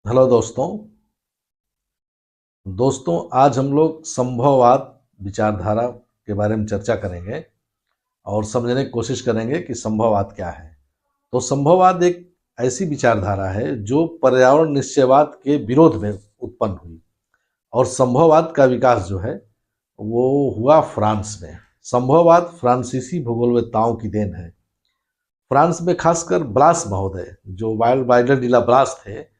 Hello दोस्तों। आज हम लोग संभववाद विचारधारा के बारे में चर्चा करेंगे और समझने की कोशिश करेंगे कि संभववाद क्या है। तो संभववाद एक ऐसी विचारधारा है जो पर्यावरण निश्चयवाद के विरोध में उत्पन्न हुई और संभववाद का विकास जो है वो हुआ फ्रांस में। संभववाद फ्रांसीसी भूगोलवेत्ताओं की देन है। फ्रांस में खासकर ब्लास महोदय जो वाइल्ड वाइडर डिला ब्लास थे,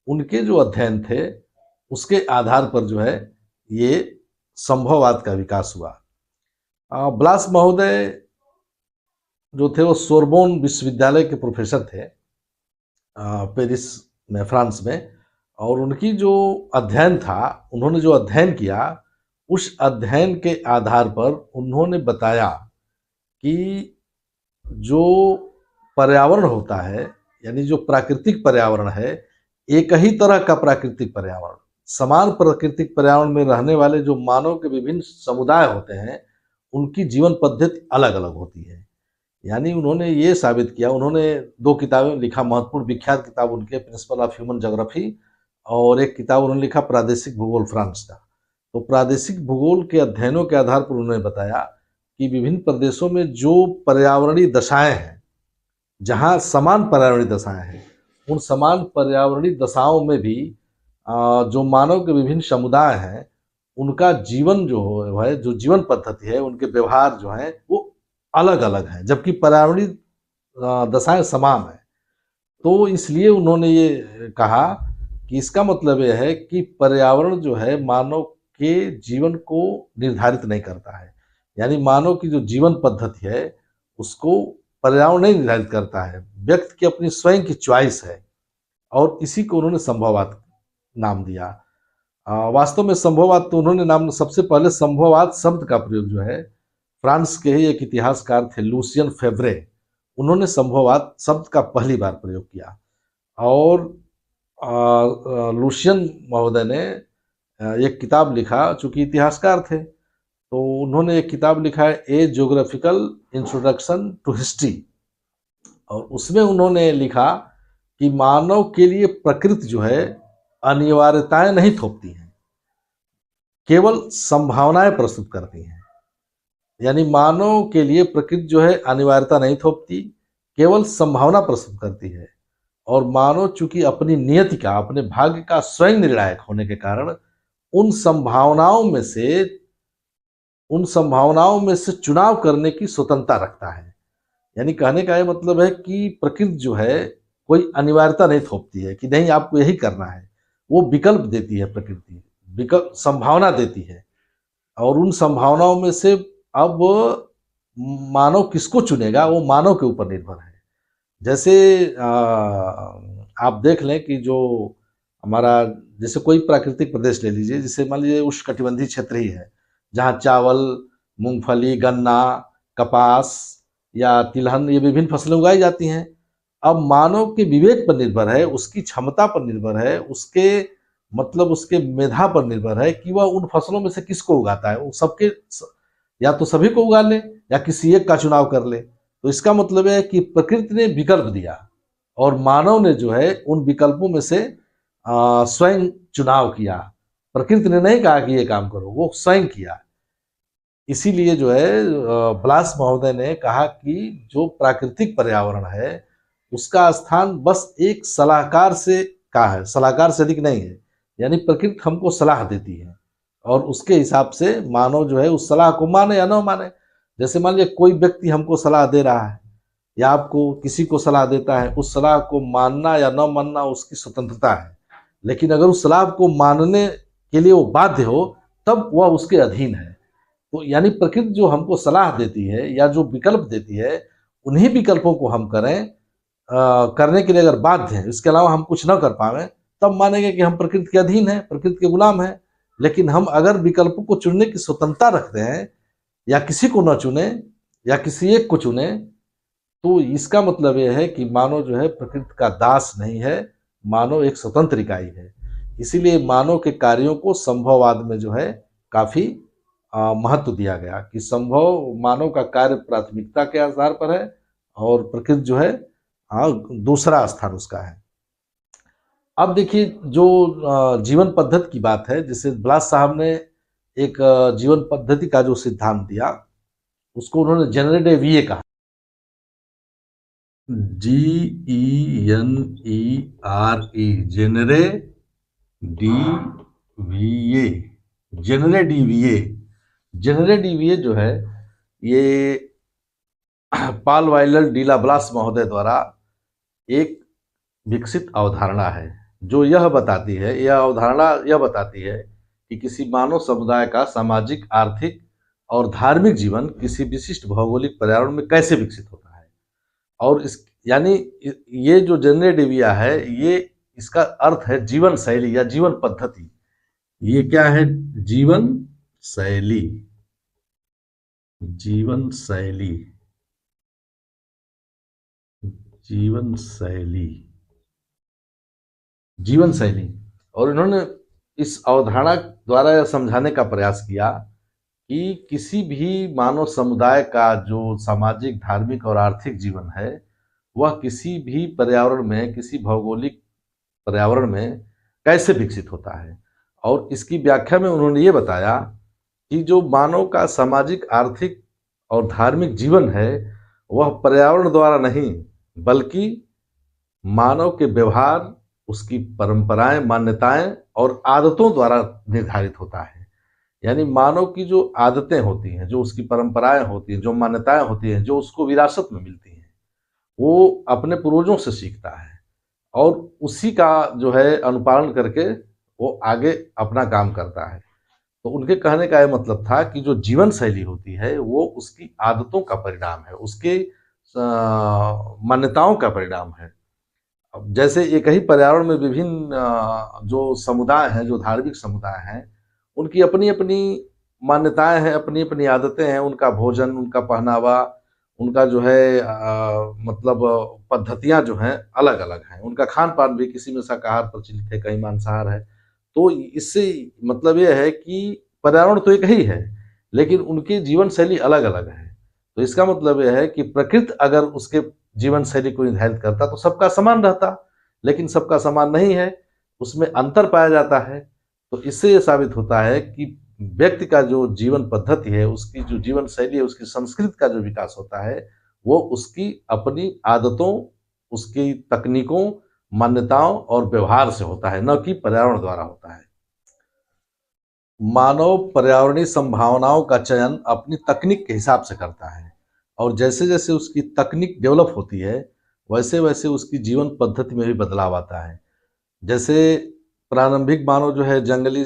उनके जो अध्ययन थे उसके आधार पर जो है ये संभववाद का विकास हुआ। ब्लास महोदय जो थे वो सोरबोन विश्वविद्यालय के प्रोफेसर थे पेरिस में, फ्रांस में। और उनकी जो अध्ययन था, उन्होंने जो अध्ययन किया उस अध्ययन के आधार पर उन्होंने बताया कि जो पर्यावरण होता है, यानी जो प्राकृतिक पर्यावरण है, एक ही तरह का प्राकृतिक पर्यावरण, समान प्राकृतिक पर्यावरण में रहने वाले जो मानव के विभिन्न समुदाय होते हैं उनकी जीवन पद्धति अलग अलग होती है। यानी उन्होंने ये साबित किया, उन्होंने 2 किताबें लिखा, महत्वपूर्ण विख्यात किताब उनके प्रिंसिपल ऑफ ह्यूमन ज्योग्राफी, और एक किताब उन्होंने लिखा प्रादेशिक भूगोल फ्रांस का। तो प्रादेशिक भूगोल के अध्ययनों के आधार पर उन्होंने बताया कि विभिन्न प्रदेशों में जो पर्यावरणीय दशाएं हैं, जहाँ समान पर्यावरणीय दशाएं हैं, उन समान पर्यावरणीय दशाओं में भी जो मानव के विभिन्न समुदाय हैं उनका जीवन जो है, जो जीवन पद्धति है, उनके व्यवहार जो है वो अलग अलग हैं, जबकि पर्यावरणीय दशाएं समान हैं। तो इसलिए उन्होंने ये कहा कि इसका मतलब यह है कि पर्यावरण जो है मानव के जीवन को निर्धारित नहीं करता है। यानी मानव की जो जीवन पद्धति है उसको पर्यावरण नहीं निर्धारित करता है, व्यक्ति की अपनी स्वयं की चॉइस है। और इसी को उन्होंने संभववाद नाम दिया। वास्तव में संभववाद तो उन्होंने नाम, सबसे पहले संभववाद शब्द का प्रयोग जो है फ्रांस के ही एक इतिहासकार थे लूसियन फेवरे, उन्होंने संभववाद शब्द का पहली बार प्रयोग किया। और लूसियन महोदय ने एक किताब लिखा, चूंकि इतिहासकार थे तो उन्होंने एक किताब लिखा है ए ज्योग्राफिकल इंट्रोडक्शन टू हिस्ट्री, और उसमें उन्होंने लिखा कि मानव के लिए प्रकृति जो है अनिवार्यताएं नहीं थोपती हैं, केवल संभावनाएं प्रस्तुत करती हैं। यानी मानव के लिए प्रकृति जो है अनिवार्यता नहीं थोपती, केवल संभावना प्रस्तुत करती है। और मानव चूंकि अपनी नियति का, अपने भाग्य का स्वयं निर्णायक होने के कारण उन संभावनाओं में से चुनाव करने की स्वतंत्रता रखता है। यानी कहने का ये मतलब है कि प्रकृति जो है कोई अनिवार्यता नहीं थोपती है कि नहीं आपको यही करना है, वो विकल्प देती है। प्रकृति विकल्प, संभावना देती है, और उन संभावनाओं में से अब मानव किसको चुनेगा वो मानव के ऊपर निर्भर है। जैसे आप देख लें कि जो हमारा, जैसे कोई प्राकृतिक प्रदेश ले लीजिए, जैसे मान लीजिए उष्णकटिबंधीय क्षेत्र ही है जहाँ चावल, मूंगफली, गन्ना, कपास या तिलहन, ये विभिन्न फसलें उगाई जाती हैं। अब मानव के विवेक पर निर्भर है, उसकी क्षमता पर निर्भर है, उसके मेधा पर निर्भर है कि वह उन फसलों में से किसको उगाता है। वो सबके, या तो सभी को उगा ले या किसी एक का चुनाव कर ले। तो इसका मतलब है कि प्रकृति ने विकल्प दिया और मानव ने जो है उन विकल्पों में से स्वयं चुनाव किया। प्रकृति ने नहीं कहा कि ये काम करो, वो स्वयं किया। इसीलिए जो है ब्लास महोदय ने कहा कि जो प्राकृतिक पर्यावरण है उसका स्थान बस एक सलाहकार से का है, सलाहकार से अधिक नहीं है। यानी प्रकृति हमको सलाह देती है और उसके हिसाब से मानव जो है उस सलाह को माने या न माने। जैसे मान लीजिए कोई व्यक्ति हमको सलाह दे रहा है या आपको किसी को सलाह देता है, उस सलाह को मानना या न मानना उसकी स्वतंत्रता है। लेकिन अगर उस सलाह को मानने के लिए वो बाध्य हो तब वह उसके अधीन है। तो यानी प्रकृति जो हमको सलाह देती है या जो विकल्प देती है, उन्हीं विकल्पों को हम करें, करने के लिए अगर बाध्य हैं, इसके अलावा हम कुछ न कर पाए, तब मानेंगे कि हम प्रकृति के अधीन हैं, प्रकृति के गुलाम हैं। लेकिन हम अगर विकल्पों को चुनने की स्वतंत्रता रखते हैं या किसी को न चुने या किसी एक को चुने, तो इसका मतलब यह है कि मानव जो है प्रकृति का दास नहीं है, मानव एक स्वतंत्र इकाई है। इसीलिए मानव के कार्यों को संभववाद में जो है काफी महत्व दिया गया कि संभव मानव का कार्य प्राथमिकता के आधार पर है और प्रकृति जो है दूसरा स्थान उसका है। अब देखिए, जो जीवन पद्धति की बात है, जैसे ब्लास साहब ने एक जीवन पद्धति का जो सिद्धांत दिया, उसको उन्होंने जेनरे वीए कहा। GENERE, जेनरे DVA, जेनरे DVA। जेनरे DVA जो है, ये पाल वाइलर डीला ब्लास महोदय द्वारा एक विकसित अवधारणा है, जो यह अवधारणा यह बताती है कि किसी मानव समुदाय का सामाजिक, आर्थिक और धार्मिक जीवन किसी विशिष्ट भौगोलिक पर्यावरण में कैसे विकसित होता है। और इस यानी ये जो जेनरे डिविया है, ये इसका अर्थ है जीवन शैली या जीवन पद्धति। ये क्या है? जीवन शैली, जीवन शैली, जीवन शैली, जीवन शैली। और इन्होंने इस अवधारणा द्वारा यह समझाने का प्रयास किया कि किसी भी मानव समुदाय का जो सामाजिक, धार्मिक और आर्थिक जीवन है, वह किसी भी पर्यावरण में, किसी भौगोलिक पर्यावरण में कैसे विकसित होता है। और इसकी व्याख्या में उन्होंने ये बताया कि जो मानव का सामाजिक, आर्थिक और धार्मिक जीवन है, वह पर्यावरण द्वारा नहीं, बल्कि मानव के व्यवहार, उसकी परंपराएं, मान्यताएं और आदतों द्वारा निर्धारित होता है। यानी मानव की जो आदतें होती हैं, जो उसकी परंपराएं होती हैं, जो मान्यताएं होती हैं, जो उसको विरासत में मिलती हैं, वो अपने पूर्वजों से सीखता है और उसी का जो है अनुपालन करके वो आगे अपना काम करता है। तो उनके कहने का यह मतलब था कि जो जीवन शैली होती है, वो उसकी आदतों का परिणाम है, उसके मान्यताओं का परिणाम है। अब जैसे एक ही पर्यावरण में विभिन्न जो समुदाय हैं, जो धार्मिक समुदाय हैं, उनकी अपनी अपनी मान्यताएं हैं, अपनी अपनी आदतें हैं, उनका भोजन, उनका पहनावा, उनका जो है मतलब पद्धतियां जो हैं अलग अलग हैं। उनका खान पान भी, किसी में शाकाहार प्रचलित है, कहीं मांसाहार है। तो इससे मतलब यह है कि पर्यावरण तो एक ही है, लेकिन उनकी जीवन शैली अलग अलग है। तो इसका मतलब यह है कि प्रकृति अगर उसके जीवन शैली को निर्धारित करता तो सबका समान रहता, लेकिन सबका समान नहीं है, उसमें अंतर पाया जाता है। तो इससे यह साबित होता है कि व्यक्ति का जो जीवन पद्धति है, उसकी जो जीवन शैली है, उसकी संस्कृति का जो विकास होता है, वो उसकी अपनी आदतों, उसकी तकनीकों, मान्यताओं और व्यवहार से होता है, न कि पर्यावरण द्वारा होता है। मानव पर्यावरणीय संभावनाओं का चयन अपनी तकनीक के हिसाब से करता है, और जैसे जैसे उसकी तकनीक डेवलप होती है, वैसे वैसे उसकी जीवन पद्धति में भी बदलाव आता है। जैसे प्रारंभिक मानव जो है जंगली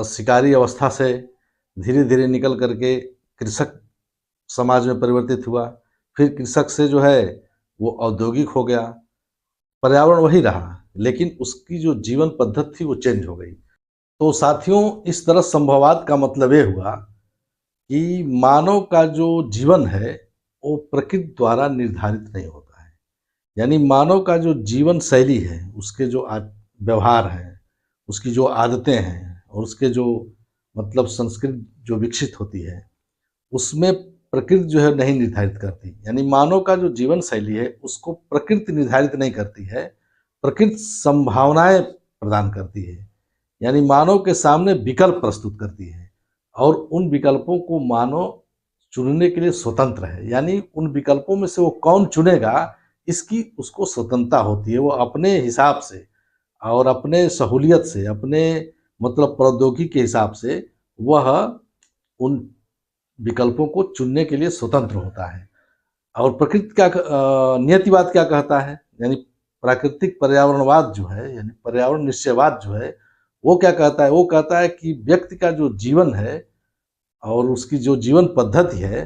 शिकारी अवस्था से धीरे धीरे निकल करके कृषक समाज में परिवर्तित हुआ, फिर कृषक से जो है वो औद्योगिक हो गया। पर्यावरण वही रहा, लेकिन उसकी जो जीवन पद्धति थी वो चेंज हो गई। तो साथियों, इस तरह संभववाद का मतलब ये हुआ कि मानव का जो जीवन है वो प्रकृति द्वारा निर्धारित नहीं होता है। यानी मानव का जो जीवन शैली है, उसके जो व्यवहार हैं, उसकी जो आदतें हैं और उसके जो मतलब संस्कृति जो विकसित होती है, उसमें प्रकृति जो है नहीं निर्धारित करती। यानी मानव का जो जीवन शैली है उसको प्रकृति निर्धारित नहीं करती है, प्रकृति संभावनाएं प्रदान करती है। यानी मानव के सामने विकल्प प्रस्तुत करती है और उन विकल्पों को मानव चुनने के लिए स्वतंत्र है। यानी उन विकल्पों में से वो कौन चुनेगा, इसकी उसको स्वतंत्रता होती है। वो अपने हिसाब से और अपने सहूलियत से, अपने मतलब प्रौद्योगिकी के हिसाब से वह उन विकल्पों को चुनने के लिए स्वतंत्र होता है। और प्रकृति क्या नियतिवाद क्या कहता है, यानी प्राकृतिक पर्यावरणवाद जो है, यानी पर्यावरण निश्चयवाद जो है, वो क्या कहता है? वो कहता है कि व्यक्ति का जो जीवन है और उसकी जो जीवन पद्धति है,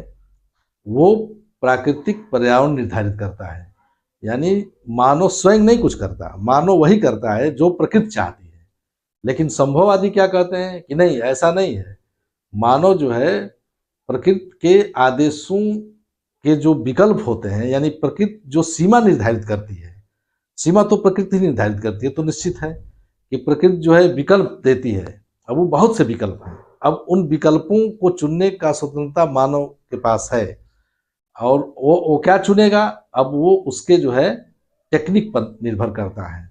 वो प्राकृतिक पर्यावरण निर्धारित करता है। यानी मानव स्वयं नहीं कुछ करता, मानव वही करता है जो प्रकृति चाहती है। लेकिन संभववादी क्या कहते हैं कि नहीं, ऐसा नहीं है। मानव जो है प्रकृति के आदेशों के जो विकल्प होते हैं, यानी प्रकृति जो सीमा निर्धारित करती है, सीमा तो प्रकृति निर्धारित करती है, तो निश्चित है कि प्रकृति जो है विकल्प देती है। अब वो बहुत से विकल्प हैं, अब उन विकल्पों को चुनने का स्वतंत्रता मानव के पास है। और वो क्या चुनेगा, अब वो उसके जो है टेक्निक पर निर्भर करता है।